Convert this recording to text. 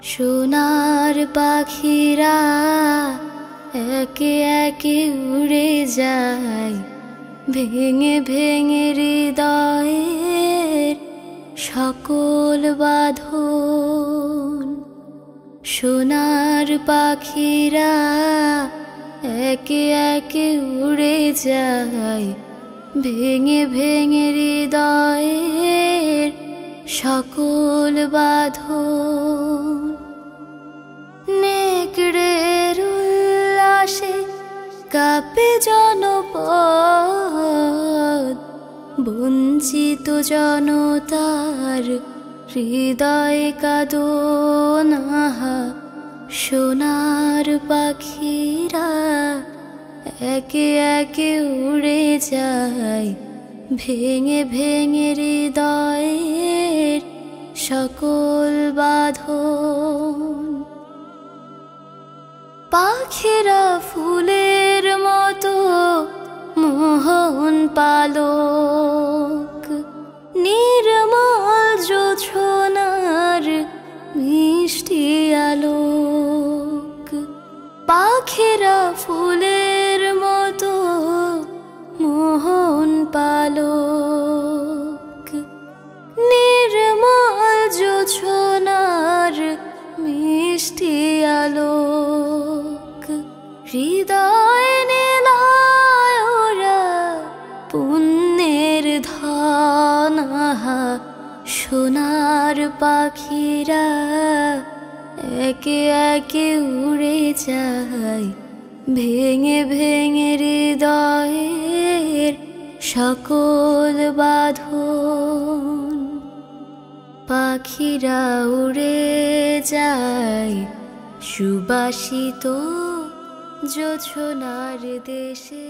সোনার পাখিরা একে একে উড়ে যায়, ভেঙে ভেঙে হৃদয়ের সকল বাঁধন। সোনার পাখিরা একে একে উড়ে যায়, ভেঙে ভেঙে হৃদয়ের সকল বাঁধন। নেকড়ের উল্লাসে কাঁপে জনপদ, বঞ্চিত জনতার হৃদয় কাঁদনা। সোনার পাখিরা একে একে উড়ে যায়, ভেঙে ভেঙে হৃদয়ের সকল বাঁধন। পাখিরা ফুলের মতো মোহন পালক, নির্মল জোছনার মিষ্টি আলোক। পাখিরা ফুলের মতো মোহন পালক, নির্মল জোছনার মিষ্টি আলোক। হৃদয় নিলয় ওরা পুণ্যের ধন। সোনার পাখিরা একে একে উড়ে যায়, ভেঙে ভেঙে হৃদয়ের সকল বাঁধন। পাখিরা উড়ে যায় সুবাসিত জোছনার দেশে।